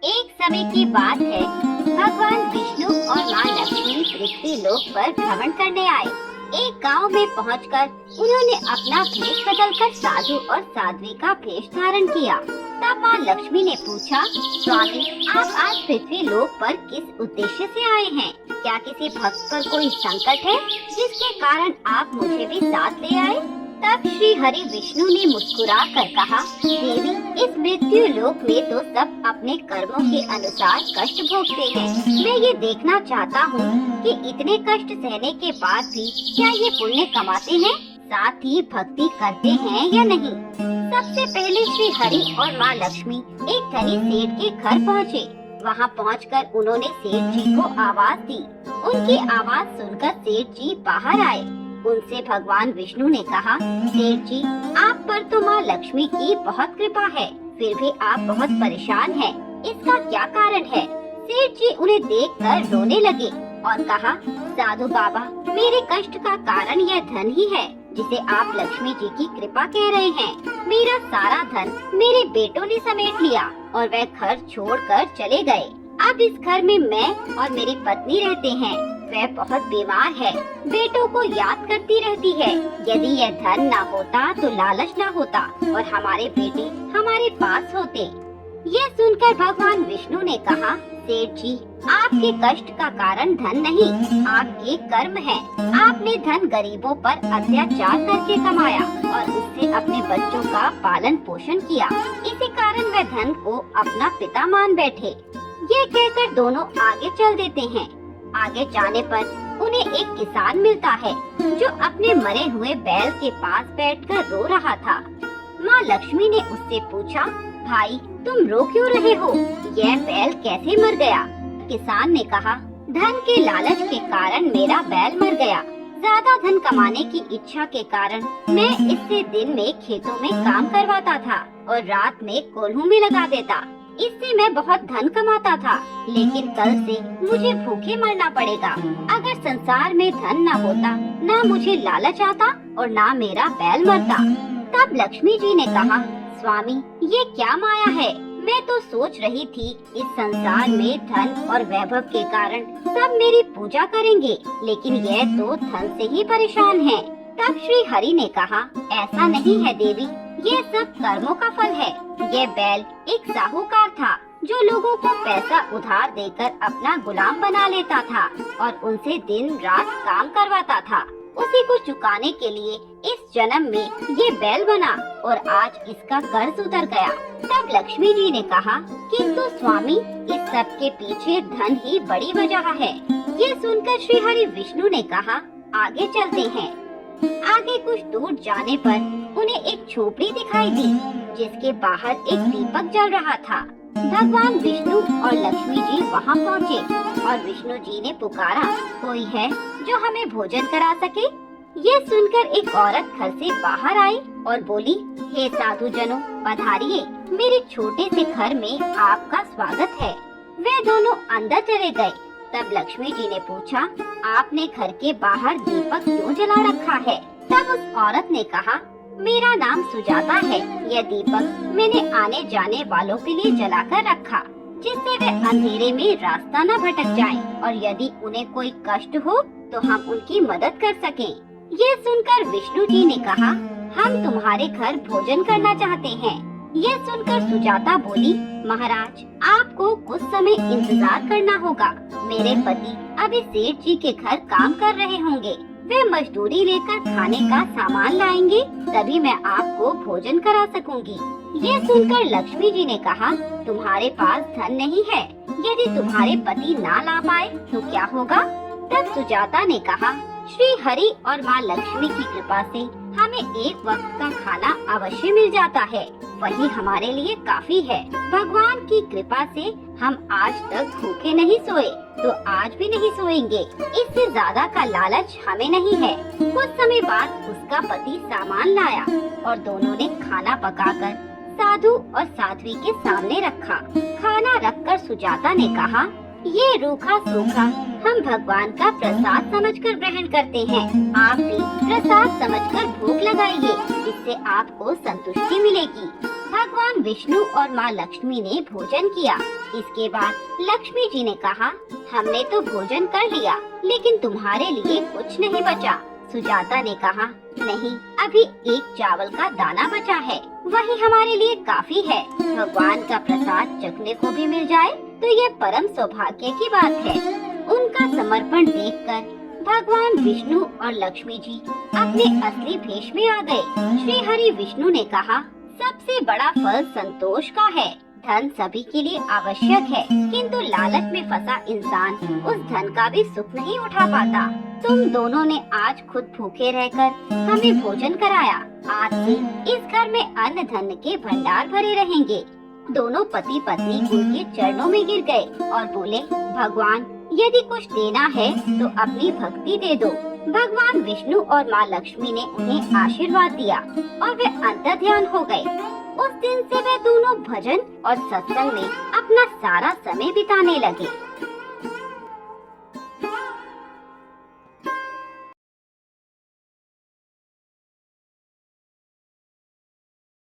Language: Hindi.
एक समय की बात है, भगवान विष्णु और माँ लक्ष्मी पृथ्वी लोक पर भ्रमण करने आए। एक गांव में पहुंचकर उन्होंने अपना भेष बदलकर साधु और साध्वी का भेष धारण किया। तब माँ लक्ष्मी ने पूछा, स्वामी, आप आज पृथ्वी लोक पर किस उद्देश्य से आए हैं? क्या किसी भक्त पर कोई संकट है जिसके कारण आप मुझे भी साथ ले आए? तब श्री हरि विष्णु ने मुस्कुरा कर कहा, देवी, इस मृत्यु लोक में तो सब अपने कर्मों के अनुसार कष्ट भोगते हैं। मैं ये देखना चाहता हूँ कि इतने कष्ट सहने के बाद भी क्या ये पुण्य कमाते हैं, साथ ही भक्ति करते हैं या नहीं। सबसे पहले श्री हरि और माँ लक्ष्मी एक धनी सेठ के घर पहुँचे। वहाँ पहुँचकर उन्होंने सेठ जी को आवाज दी। उनकी आवाज सुनकर सेठ जी बाहर आए। उनसे भगवान विष्णु ने कहा, सेठ जी, आप पर तो माँ लक्ष्मी की बहुत कृपा है, फिर भी आप बहुत परेशान हैं। इसका क्या कारण है? सेठ जी उन्हें देखकर रोने लगे और कहा, साधु बाबा, मेरे कष्ट का कारण यह धन ही है जिसे आप लक्ष्मी जी की कृपा कह रहे हैं। मेरा सारा धन मेरे बेटों ने समेट लिया और वह घर छोड़कर चले गए। अब इस घर में मैं और मेरी पत्नी रहते हैं। वह बहुत बीमार है, बेटों को याद करती रहती है। यदि यह धन ना होता तो लालच ना होता और हमारे बेटे हमारे पास होते। यह सुनकर भगवान विष्णु ने कहा, सेठ जी, आपके कष्ट का कारण धन नहीं, आपके कर्म है। आपने धन गरीबों पर अत्याचार करके कमाया और उससे अपने बच्चों का पालन पोषण किया। इसी कारण वह धन को अपना पिता मान बैठे। ये कहकर दोनों आगे चल देते हैं। आगे जाने पर उन्हें एक किसान मिलता है जो अपने मरे हुए बैल के पास बैठकर रो रहा था। माँ लक्ष्मी ने उससे पूछा, भाई, तुम रो क्यों रहे हो? यह बैल कैसे मर गया? किसान ने कहा, धन के लालच के कारण मेरा बैल मर गया। ज्यादा धन कमाने की इच्छा के कारण मैं इससे दिन में खेतों में काम करवाता था और रात में कोल्हू में लगा देता। इससे मैं बहुत धन कमाता था, लेकिन कल से मुझे भूखे मरना पड़ेगा। अगर संसार में धन न होता, ना मुझे लालच आता और ना मेरा बैल मरता। तब लक्ष्मी जी ने कहा, स्वामी, ये क्या माया है? मैं तो सोच रही थी इस संसार में धन और वैभव के कारण सब मेरी पूजा करेंगे, लेकिन यह तो धन से ही परेशान है। तब श्री हरि ने कहा, ऐसा नहीं है देवी, ये सब कर्मों का फल है। ये बैल एक साहूकार था जो लोगों को पैसा उधार देकर अपना गुलाम बना लेता था और उनसे दिन रात काम करवाता था। उसी को चुकाने के लिए इस जन्म में ये बैल बना और आज इसका कर्ज उतर गया। तब लक्ष्मी जी ने कहा, किंतु स्वामी, इस सब के पीछे धन ही बड़ी वजह है। ये सुनकर श्री हरि विष्णु ने कहा, आगे चलते हैं। आगे कुछ दूर जाने पर उन्हें एक झोपड़ी दिखाई दी जिसके बाहर एक दीपक जल रहा था। भगवान विष्णु और लक्ष्मी जी वहां पहुँचे और विष्णु जी ने पुकारा, कोई है जो हमें भोजन करा सके? ये सुनकर एक औरत घर से बाहर आई और बोली, हे साधु जनों, पधारिए, मेरे छोटे से घर में आपका स्वागत है। वे दोनों अंदर चले गए। तब लक्ष्मी जी ने पूछा, आपने घर के बाहर दीपक क्यों जला रखा है? तब उस औरत ने कहा, मेरा नाम सुजाता है। यह दीपक मैंने आने जाने वालों के लिए जलाकर रखा, जिससे वे अंधेरे में रास्ता न भटक जाएं और यदि उन्हें कोई कष्ट हो तो हम उनकी मदद कर सकें। ये सुनकर विष्णु जी ने कहा, हम तुम्हारे घर भोजन करना चाहते हैं। यह सुनकर सुजाता बोली, महाराज, आपको कुछ समय इंतजार करना होगा। मेरे पति अभी सेठ जी के घर काम कर रहे होंगे। वे मजदूरी लेकर खाने का सामान लाएंगे, तभी मैं आपको भोजन करा सकूंगी। ये सुनकर लक्ष्मी जी ने कहा, तुम्हारे पास धन नहीं है, यदि तुम्हारे पति ना ला पाए तो क्या होगा? तब सुजाता ने कहा, श्री हरि और माँ लक्ष्मी की कृपा से हमें एक वक्त का खाना अवश्य मिल जाता है, वही हमारे लिए काफी है। भगवान की कृपा से हम आज तक भूखे नहीं सोए, तो आज भी नहीं सोएंगे। इससे ज्यादा का लालच हमें नहीं है। कुछ समय बाद उसका पति सामान लाया और दोनों ने खाना पकाकर साधु और साध्वी के सामने रखा। खाना रखकर सुजाता ने कहा, ये रूखा सूखा हम भगवान का प्रसाद समझकर ग्रहण करते हैं। आप भी प्रसाद समझकर भोग लगाइए, इससे आपको संतुष्टि मिलेगी। भगवान विष्णु और माँ लक्ष्मी ने भोजन किया। इसके बाद लक्ष्मी जी ने कहा, हमने तो भोजन कर लिया, लेकिन तुम्हारे लिए कुछ नहीं बचा। सुजाता ने कहा, नहीं, अभी एक चावल का दाना बचा है, वही हमारे लिए काफी है। भगवान का प्रसाद चखने को भी मिल जाए तो ये परम सौभाग्य की बात है। उनका समर्पण देखकर भगवान विष्णु और लक्ष्मी जी अपने असली भेष में आ गए। श्री हरि विष्णु ने कहा, सबसे बड़ा फल संतोष का है। धन सभी के लिए आवश्यक है, किंतु लालच में फंसा इंसान उस धन का भी सुख नहीं उठा पाता। तुम दोनों ने आज खुद भूखे रहकर हमें भोजन कराया। आज से इस घर में अन्न धन के भंडार भरे रहेंगे। दोनों पति पत्नी उनके चरणों में गिर गए और बोले, भगवान, यदि कुछ देना है तो अपनी भक्ति दे दो। भगवान विष्णु और माँ लक्ष्मी ने उन्हें आशीर्वाद दिया और वे अंतर्ध्यान हो गए। उस दिन से वे दोनों भजन और सत्संग में अपना सारा समय बिताने लगे।